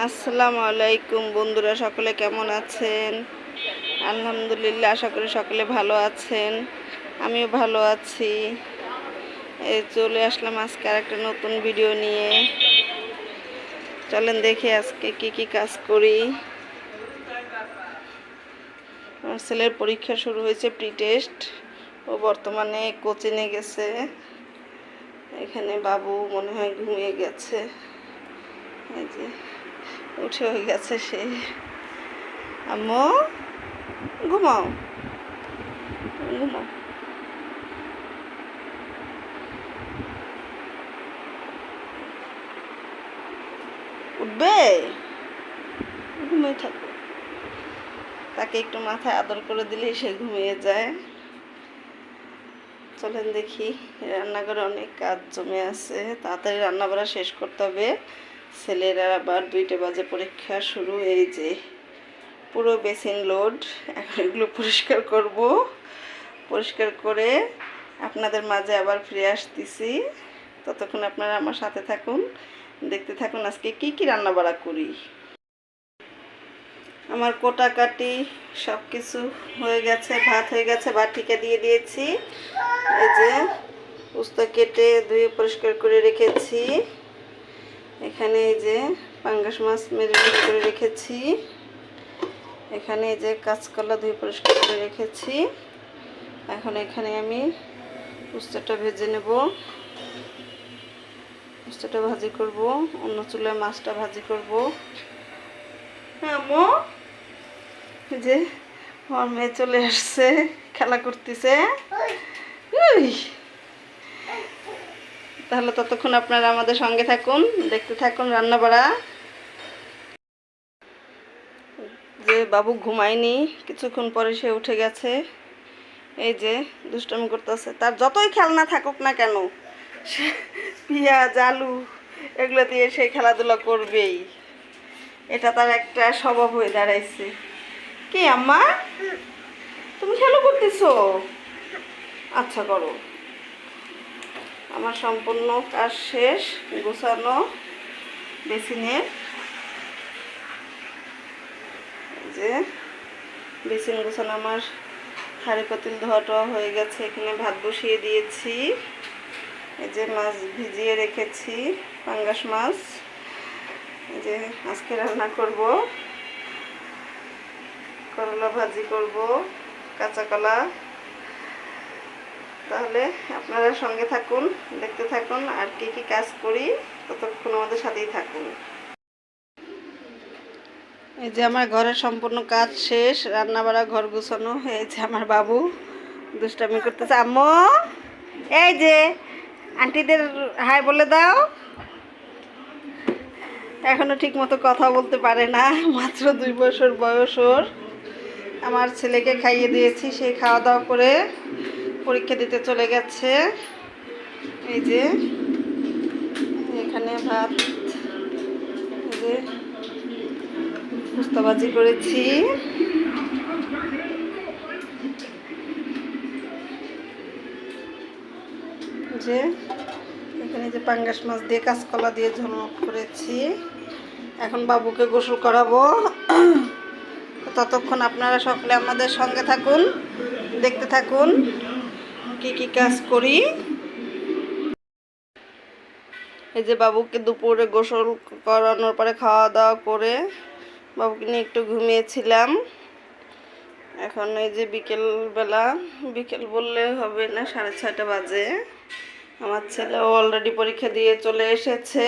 আসসালামু আলাইকুম বন্ধুরা, সকলে কেমন আছেন? আলহামদুলিল্লাহ, আশা করি সকলে ভালো আছেন। আমিও ভালো আছি। এই চলে আসলাম আজকে আরেকটা নতুন ভিডিও নিয়ে। চলেন দেখি আজকে কি কি কাজ করি। আমার ছেলের পরীক্ষা শুরু হয়েছে, প্রি টেস্ট। ও বর্তমানে কোচিংয়ে গেছে। এখানে বাবু মনে হয় ঘুমিয়ে গেছে। এই যে উঠে হয়ে গেছে সে। আম্মু ঘুমাও, ঘুমাও। উঠবে, ঘুমিয়ে থাকো। তাকে একটু মাথায় আদর করে দিলেই সে ঘুমিয়ে যায়। চলেন দেখি, রান্নাঘরে অনেক কাজ জমে আছে, তাড়াতাড়ি রান্না বাড়া শেষ করতে হবে। ছেলেরা আবার 2টা বাজে পরীক্ষা শুরু। এই যে পুরো বেসিন লোড। এখন এগুলো পরিষ্কার করব। পরিষ্কার করে আপনাদের মাঝে আবার ফিরে আসতেছি। ততক্ষণ আপনারা আমার সাথে থাকুন, দেখতে থাকুন আজকে কি কি রান্না বাড়া করি। আমার কোটাকাটি সব কিছু হয়ে গেছে, ভাত হয়ে গেছে, বাটিকে দিয়ে দিয়েছি। এই যে উস্তা কেটে ধুয়ে পরিষ্কার করে রেখেছি। এখানে এই যে পাঙ্গাস মাছ ম্যারিনেট করে রেখেছি। এখানে এই যে কাঁচকলা ধুয়ে পরিষ্কার করে রেখেছি। এখন এখানে আমি উস্তাটা ভেজে নেব। উস্তাটা ভাজি করব, অন্য চুলায় মাছটা ভাজি করব। হ্যাঁ মো, যে আমার মেয়ে চলে আসছে, খেলা করতেছে। তাহলে ততক্ষণ আপনারা আমাদের সঙ্গে থাকুন, দেখতে থাকুন রান্না বাড়া। যে বাবু ঘুমায়নি, কিছুক্ষণ পরে সে উঠে গেছে। এই যে দুষ্টামি করতেছে। তার যতই খেলনা থাকুক না কেন, সে পেঁয়াজ আলু এগুলো দিয়ে সে খেলাধুলা করবেই। এটা তার একটা স্বভাব হয়ে দাঁড়াইছে। কি আম্মা, তুমি খেলা করতেছো? আচ্ছা করো। আমার সম্পূর্ণ কাজ শেষ, গোছানো বেসিনের। যে বেসিন গোছানো আমার, হাঁড়ি পাতিল ধোয়াটা হয়ে গেছে। এখানে ভাত বসিয়ে দিয়েছি। এই যে মাছ ভিজিয়ে রেখেছি, পাঙ্গাস মাছ। এই যে আজকে রান্না করব, করলা ভাজি করব, কাঁচা কলা। তাহলে আপনারা সঙ্গে থাকুন, দেখতে থাকুন আর কি কি কাজ করি, ততক্ষণ আমাদের সাথেই থাকুন। এই যে আমার ঘরের সম্পূর্ণ কাজ শেষ, রান্না বাড়া, ঘর গুছানো হয়েছে। আমার বাবু দুষ্টামি করতেছে। আম্মু এই যে আন্টিদের হাই বলে দাও। এখনো ঠিক মতো কথা বলতে পারে না, মাত্র 2 বছর বয়স ওর। আমার ছেলেকে খাইয়ে দিয়েছি, সে খাওয়া দাওয়া করে পরীক্ষা দিতে চলে গেছে। এই যে এখানে ভাত, এই যে উস্তা ভাজি করেছি। যে এখানে যে পাঙ্গাস মাছ দিয়ে কাঁচকলা দিয়ে ঝোল করেছি। এখন বাবুকে গোসল করাবো। ততক্ষণ আপনারা সকলে আমাদের সঙ্গে থাকুন, দেখতে থাকুন কি কি কাজ করি। এই যে বাবুকে দুপুরে গোসল করানোর পরে খাওয়া দাওয়া করে বাবুকে নিয়ে একটু ঘুমিয়েছিলাম। এখন এই যে বিকেলবেলা, বিকেল বললে হবে না, 6:30 বাজে। আমার ছেলে অলরেডি পরীক্ষা দিয়ে চলে এসেছে।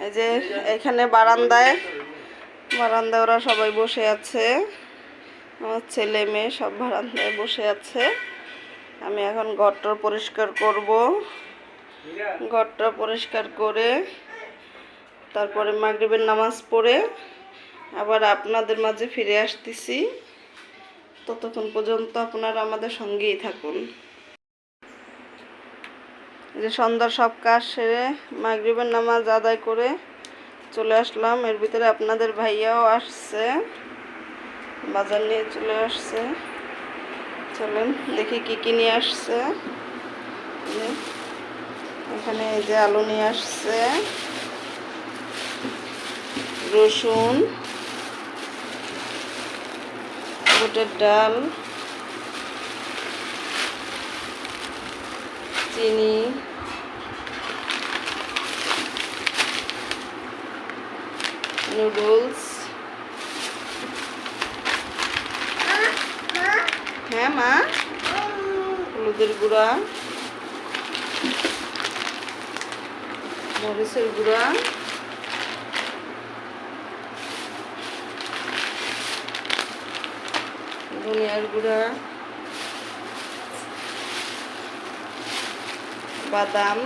এই যে এখানে বারান্দায় ওরা সবাই বসে আছে। আমার ছেলে মেয়ে সব বারান্দায় বসে আছে। আমি এখন ঘরটা পরিষ্কার করব। ঘরটা পরিষ্কার করে তারপরে মাগরিবের নামাজ পড়ে আবার আপনাদের মাঝে ফিরে আসতেছি। ততক্ষণ পর্যন্ত আপনারা আমাদের সঙ্গেই থাকুন। যে সন্ধ্যার সব কাজ সেরে মাগরিবের নামাজ আদায় করে চলে আসলাম। এর ভিতরে আপনাদের ভাইয়াও আসছে, বাজার নিয়ে চলে আসছে। চলেন দেখি কি কি নিয়ে আসছে। এখানে এই যে আলু নিয়ে আসছে, রসুন, বুটের ডাল, চিনি, নুডলস, হ্যাঁ মা, হলুদের গুঁড়া, মরিচের গুঁড়া, ধনিয়ার গুঁড়া, বাদাম,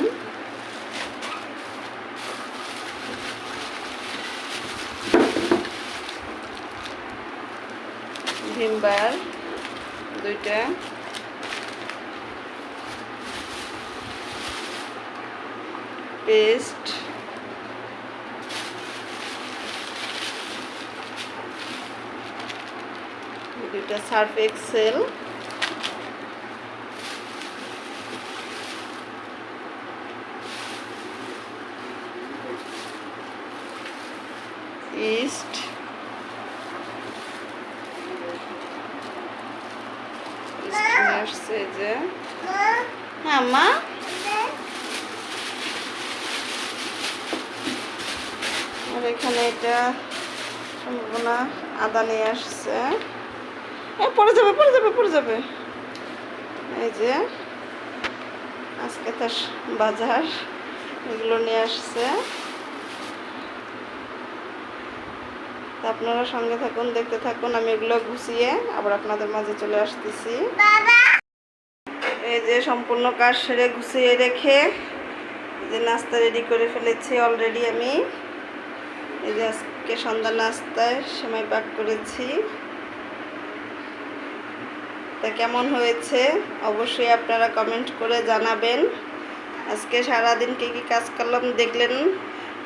ভিমবার 2টা, পেস্ট, দুইটা সার্ফ এক্সেল, ইস্ট, আসছে যে হ্যাঁ মা, আর এখানে এটা সম্ভাবনা আদা নিয়ে আসছে, পড়ে যাবে পড়ে যাবে পড়ে যাবে। এই যে আজকে তার বাজার এগুলো নিয়ে আসছে। তা আপনারা সঙ্গে থাকুন, দেখতে থাকুন, আমি এগুলো গুছিয়ে আবার আপনাদের মাঝে চলে আসতেছি। এই যে সম্পূর্ণ কাজ সেরে গুছিয়ে রেখে এই যে নাস্তা রেডি করে ফেলেছি অলরেডি আমি। এই যে আজকে সন্ধ্যা নাস্তায় সেমাই পাক করেছি। তা কেমন হয়েছে অবশ্যই আপনারা কমেন্ট করে জানাবেন। আজকে সারাদিন কী কী কাজ করলাম দেখলেন,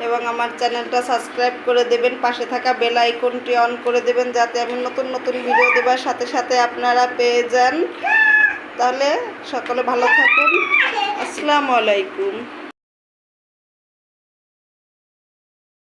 এবং আমার চ্যানেলটা সাবস্ক্রাইব করে দেবেন, পাশে থাকা বেল আইকনটি অন করে দেবেন যাতে আমি নতুন নতুন ভিডিও দেওয়ার সাথে সাথে আপনারা পেয়ে যান। তাহলে সকলে ভালো থাকুন। আসসালামু আলাইকুম।